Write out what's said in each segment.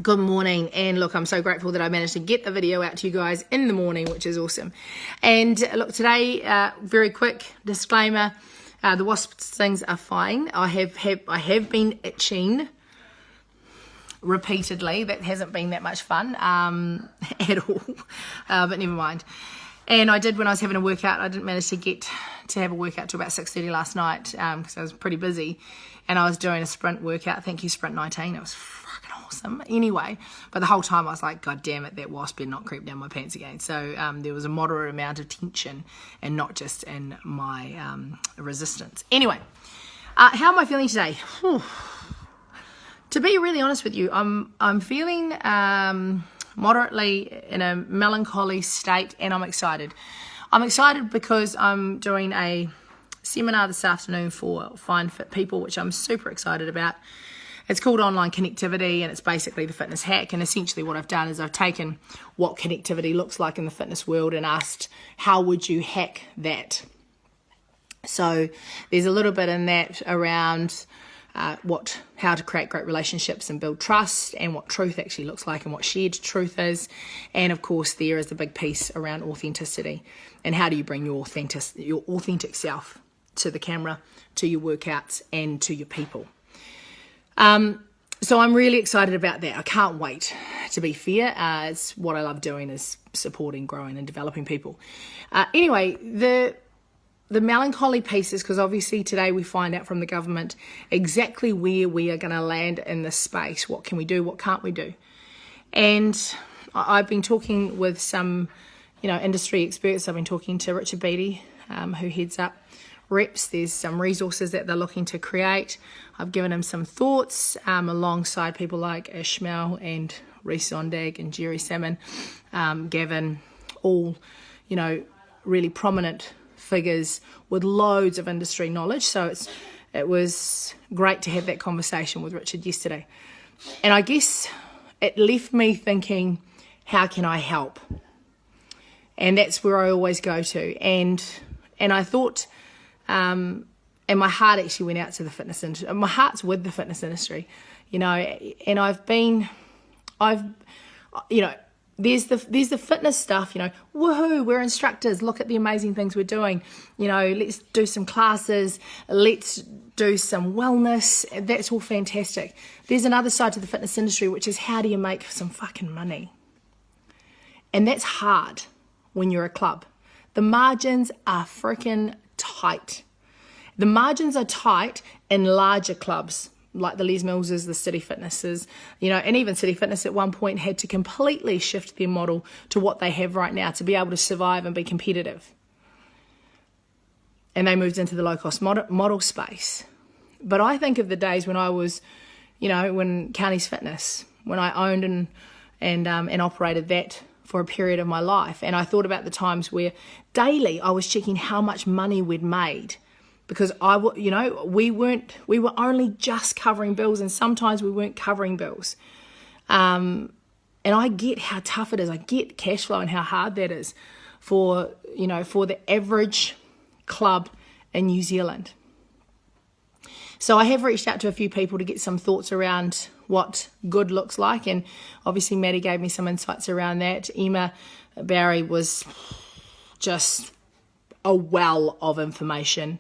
Good morning, and look, I'm so grateful that I managed to get the video out to you guys in the morning, which is awesome. And look, today, very quick disclaimer, the wasp stings are fine. I have been itching repeatedly. That hasn't been that much fun at all, but never mind. And I did, when I was having a workout, I didn't manage to get to have a workout till about 6:30 last night because I was pretty busy, and I was doing a sprint workout. Thank you, Sprint 19. It was fucking awesome. Anyway, but the whole time I was like, God damn it, that wasp did not creep down my pants again. So there was a moderate amount of tension, and not just in my resistance. Anyway, how am I feeling today? Whew. To be really honest with you, I'm feeling moderately in a melancholy state, and I'm excited. I'm excited because I'm doing a seminar this afternoon for Fine Fit people, which I'm super excited about. It's called Online Connectivity, and it's basically the fitness hack. And essentially what I've done is I've taken what connectivity looks like in the fitness world and asked, how would you hack that? So there's a little bit in that around how to create great relationships and build trust, and what truth actually looks like, and what shared truth is. And of course there is the big piece around authenticity, and how do you bring your authentic self to the camera, to your workouts, and to your people. So I'm really excited about that. I can't wait, to be fair. It's what I love doing, is supporting, growing and developing people. Anyway, the melancholy pieces, because obviously today we find out from the government exactly where we are going to land in this space. What can we do? What can't we do? And I've been talking with some, industry experts. I've been talking to Richard Beattie, who heads up reps. There's some resources that they're looking to create. I've given him some thoughts alongside people like Ishmael and Reece Zondag and Jerry Salmon, Gavin, all, really prominent figures with loads of industry knowledge. So it was great to have that conversation with Richard yesterday. And I guess it left me thinking, how can I help? And that's where I always go to. And I thought, and my heart actually went out to the fitness industry. My heart's with the fitness industry, and there's the fitness stuff, woohoo, we're instructors, look at the amazing things we're doing, let's do some classes, let's do some wellness, that's all fantastic. There's another side to the fitness industry, which is, how do you make some fucking money? And that's hard when you're a club. The margins are freaking tight. The margins are tight in larger clubs, like the Les Millses, the City Fitnesses, and even City Fitness at one point had to completely shift their model to what they have right now to be able to survive and be competitive. And they moved into the low-cost model space. But I think of the days when I was, when Counties Fitness, when I owned and operated that for a period of my life. And I thought about the times where daily I was checking how much money we'd made, because we were only just covering bills, and sometimes we weren't covering bills. And I get how tough it is. I get cash flow and how hard that is for the average club in New Zealand. So I have reached out to a few people to get some thoughts around what good looks like, and obviously Maddie gave me some insights around that. Emma Barry was just a well of information,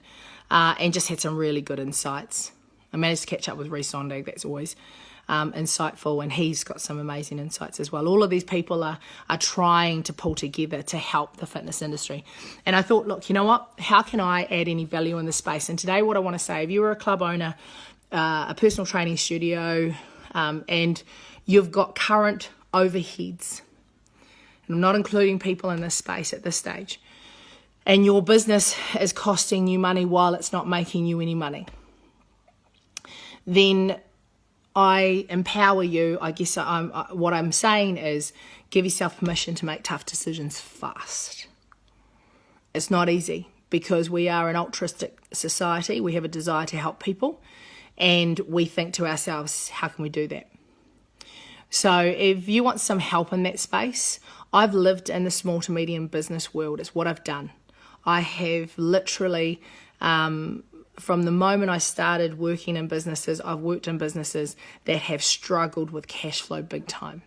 and just had some really good insights. I managed to catch up with Reece Zondag. That's always insightful, and he's got some amazing insights as well. All of these people are trying to pull together to help the fitness industry. And I thought, look, you know what? How can I add any value in this space? And today what I want to say, if you're a club owner, a personal training studio, and you've got current overheads, and I'm not including people in this space at this stage, and your business is costing you money while it's not making you any money, then I empower you. I guess what I'm saying is, give yourself permission to make tough decisions fast. It's not easy, because we are an altruistic society. We have a desire to help people, and we think to ourselves, how can we do that? So if you want some help in that space, I've lived in the small to medium business world. It's what I've done. I have literally from the moment I started working in businesses, I've worked in businesses that have struggled with cash flow big time.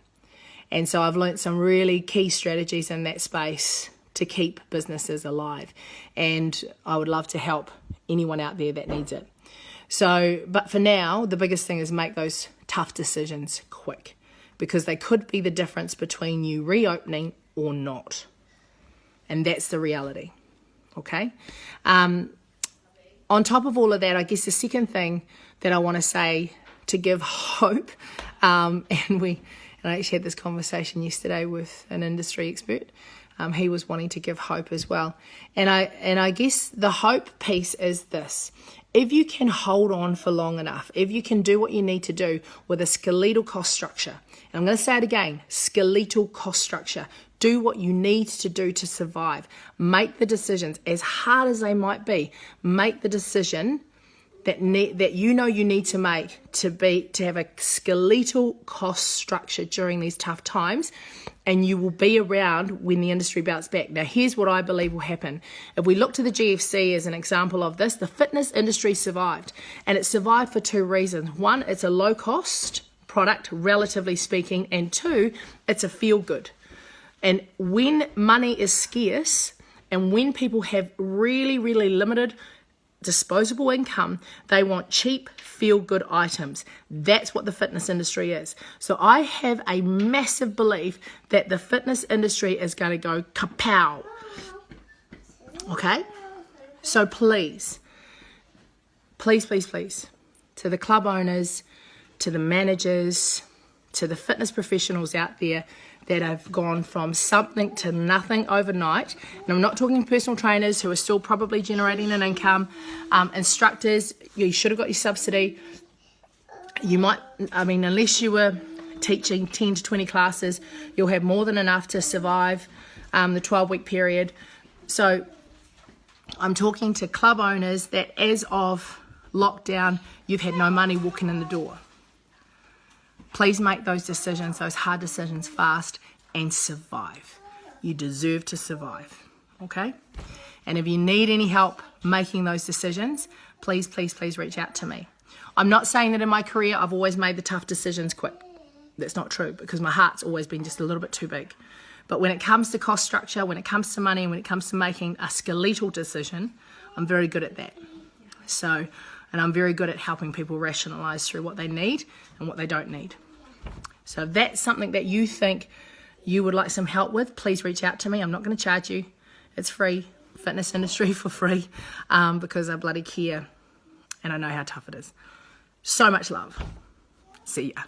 And so I've learnt some really key strategies in that space to keep businesses alive. And I would love to help anyone out there that needs it. So, but for now, the biggest thing is make those tough decisions quick, because they could be the difference between you reopening or not. And that's the reality. Okay? On top of all of that, I guess the second thing that I want to say to give hope, and I actually had this conversation yesterday with an industry expert. He was wanting to give hope as well. And I guess the hope piece is this. If you can hold on for long enough, if you can do what you need to do with a skeletal cost structure, and I'm going to say it again, skeletal cost structure, do what you need to do to survive. Make the decisions, as hard as they might be, make the decision that you know you need to make to have a skeletal cost structure during these tough times, and you will be around when the industry bounces back. Now, here's what I believe will happen. If we look to the GFC as an example of this, the fitness industry survived, and it survived for two reasons. One, it's a low-cost product, relatively speaking, and two, it's a feel-good. And when money is scarce, and when people have really, really limited disposable income, they want cheap, feel-good items. That's what the fitness industry is. So I have a massive belief that the fitness industry is going to go kapow. Okay? So please, to the club owners, to the managers, to the fitness professionals out there that have gone from something to nothing overnight. And I'm not talking personal trainers who are still probably generating an income. Instructors, you should have got your subsidy. You might, unless you were teaching 10 to 20 classes, you'll have more than enough to survive the 12-week period. So I'm talking to club owners that as of lockdown, you've had no money walking in the door. Please make those decisions, those hard decisions fast, and survive. You deserve to survive, okay? And if you need any help making those decisions, please reach out to me. I'm not saying that in my career I've always made the tough decisions quick. That's not true, because my heart's always been just a little bit too big. But when it comes to cost structure, when it comes to money, and when it comes to making a skeletal decision, I'm very good at that. So, and I'm very good at helping people rationalise through what they need and what they don't need. So if that's something that you think you would like some help with, please reach out to me. I'm not going to charge you. It's free. Fitness industry for free, because I bloody care and I know how tough it is. So much love. See ya.